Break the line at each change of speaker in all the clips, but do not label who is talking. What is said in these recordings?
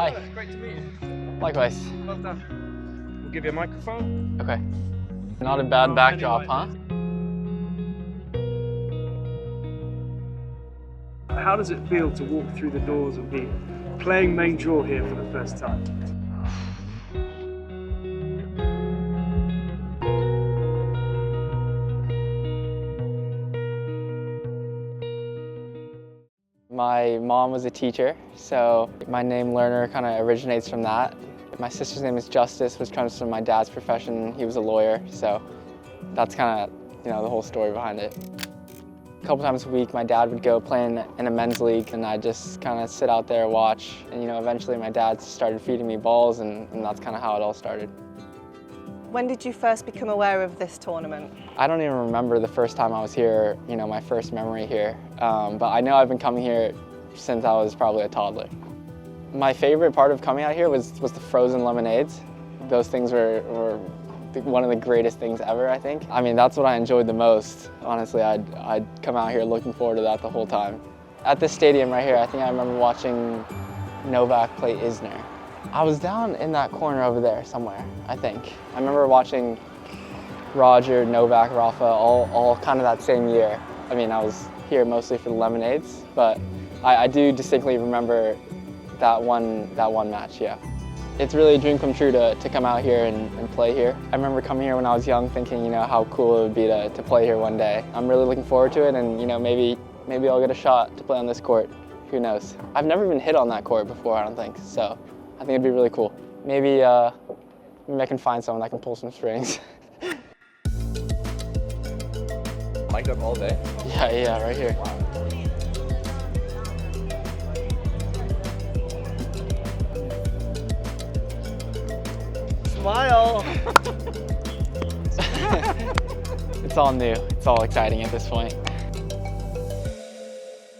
Hi.
Great to meet you.
Likewise.
Well done. We'll give you a microphone.
Okay. Not a bad backdrop, huh?
How does it feel to walk through the doors and be playing main draw here for the first time?
My mom was a teacher, so my name Learner kind of originates from that. My sister's name is Justice, which comes from my dad's profession. He was a lawyer, so that's kind of, the whole story behind it. A couple times a week, my dad would go play in a men's league, and I'd just kind of sit out there and watch. And eventually my dad started feeding me balls, and that's kind of how it all started.
When did you first become aware of this tournament?
I don't even remember the first time I was here, my first memory here. But I know I've been coming here since I was probably a toddler. My favorite part of coming out here was the frozen lemonades. Those things were one of the greatest things ever, I think. I mean, that's what I enjoyed the most. Honestly, I'd come out here looking forward to that the whole time. At this stadium right here, I think I remember watching Novak play Isner. I was down in that corner over there somewhere, I think. I remember watching Roger, Novak, Rafa, all kind of that same year. I mean, I was here mostly for the lemonades, but I do distinctly remember that one match, yeah. It's really a dream come true to come out here and play here. I remember coming here when I was young thinking, how cool it would be to play here one day. I'm really looking forward to it, and maybe I'll get a shot to play on this court. Who knows? I've never been hit on that court before, I don't think, so I think it'd be really cool. Maybe I can find someone that can pull some strings.
Mic'd up all day?
Yeah, right here.
Wow.
Smile!
It's all new. It's all exciting at this point.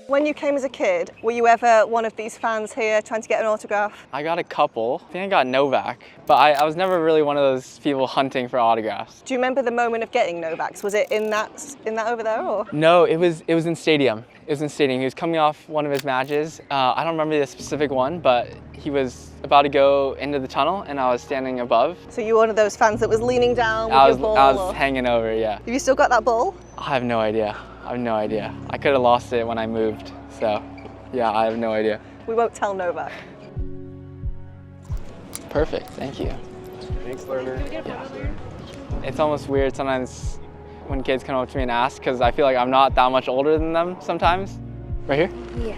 When you came as a kid, were you ever one of these fans here trying to get an autograph?
I got a couple. I think I got Novak, but I was never really one of those people hunting for autographs.
Do you remember the moment of getting Novak's? Was it in that over there, or?
No, it was in stadium. It was in stadium. He was coming off one of his matches. I don't remember the specific one, but he was about to go into the tunnel, and I was standing above.
So you were one of those fans that was leaning down with your ball?
I was hanging over, yeah.
Have you still got that ball?
I have no idea. I could have lost it when I moved, so yeah, I have no idea.
We won't tell Novak.
Perfect, thank you.
Thanks, Learner.
Yeah. It's almost weird sometimes when kids come up to me and ask, because I feel like I'm not that much older than them sometimes. Right here?
Yeah.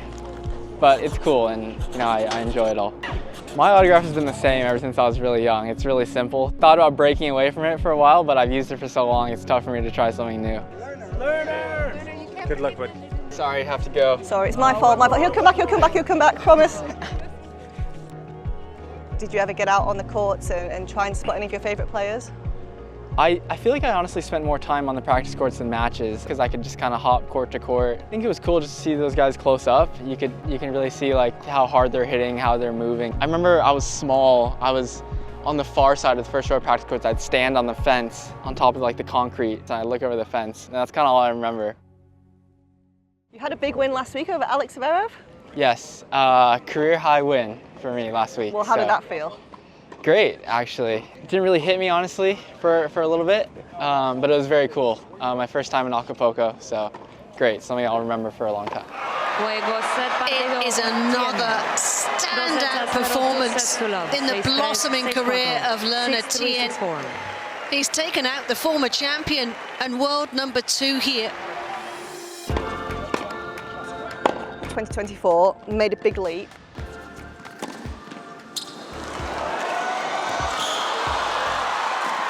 But it's cool, and I enjoy it all. My autograph has been the same ever since I was really young. It's really simple. Thought about breaking away from it for a while, but I've used it for so long, it's tough for me to try something new.
Learner! Good luck, bud.
Sorry, I have to go.
Sorry, it's my fault. He'll come back, promise. Did you ever get out on the courts and try and spot any of your favourite players?
I feel like I honestly spent more time on the practice courts than matches because I could just kind of hop court to court. I think it was cool just to see those guys close up. You can really see like how hard they're hitting, how they're moving. I remember I was small. I was on the far side of the first row of practice courts. I'd stand on the fence on top of like the concrete, and I'd look over the fence, and that's kind of all I remember.
You had a big win last week over Alex Zverev?
Yes, career high win for me last week.
Well, how did that feel?
Great, actually. It didn't really hit me, honestly, for a little bit, but it was very cool. My first time in Acapulco, so great, something I'll remember for a long time.
It is another standout performance in the blossoming career of Learner Tien. He's taken out the former champion and world number 2 here.
2024, made a big leap.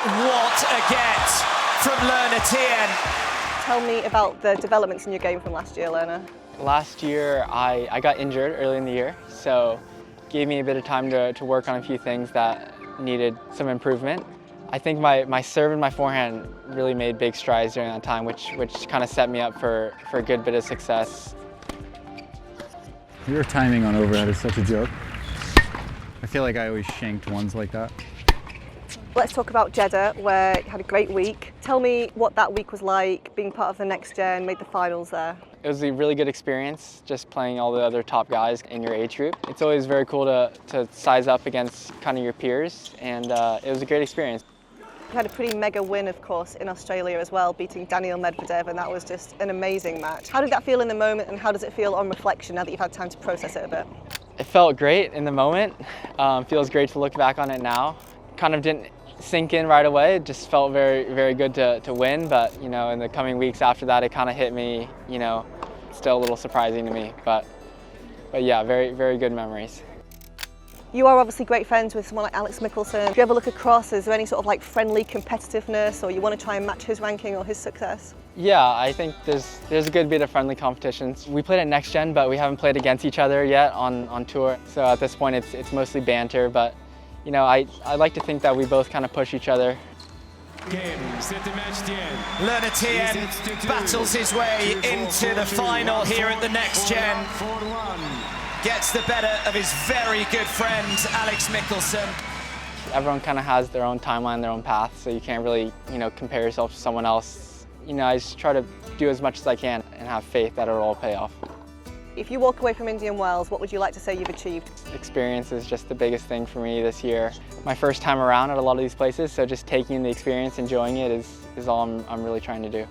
What a get from Learner Tien.
Tell me about the developments in your game from last year, Learner.
Last year, I got injured early in the year, so gave me a bit of time to work on a few things that needed some improvement. I think my serve and my forehand really made big strides during that time, which kind of set me up for a good bit of success.
Your timing on overhead is such a joke. I feel like I always shanked ones like that.
Let's talk about Jeddah, where you had a great week. Tell me what that week was like, being part of the next gen, made the finals there.
It was a really good experience just playing all the other top guys in your age group. It's always very cool to size up against kind of your peers, and it was a great experience.
You had a pretty mega win, of course, in Australia as well, beating Daniil Medvedev, and that was just an amazing match. How did that feel in the moment, and how does it feel on reflection now that you've had time to process it a bit?
It felt great in the moment. Feels great to look back on it now. Kind of didn't sink in right away. It just felt very, very good to win, but you know, in the coming weeks after that, it kind of hit me, you know, still a little surprising to me, but yeah, very, very good memories.
You are obviously great friends with someone like Alex Michelsen. If you ever look across, is there any sort of like friendly competitiveness, or you want to try and match his ranking or his success?
Yeah, I think there's a good bit of friendly competitions. We played at Next Gen, but we haven't played against each other yet on tour. So at this point, it's mostly banter, but you know, I like to think that we both kind of push each other.
Learner Tien battles his way into the final here at the Next Gen. Gets the better of his very good friend, Alex Michelsen.
Everyone kind of has their own timeline, their own path, so you can't really, you know, compare yourself to someone else. You know, I just try to do as much as I can and have faith that it'll all pay off.
If you walk away from Indian Wells, what would you like to say you've achieved?
Experience is just the biggest thing for me this year. My first time around at a lot of these places, so just taking the experience, enjoying it is all I'm really trying to do.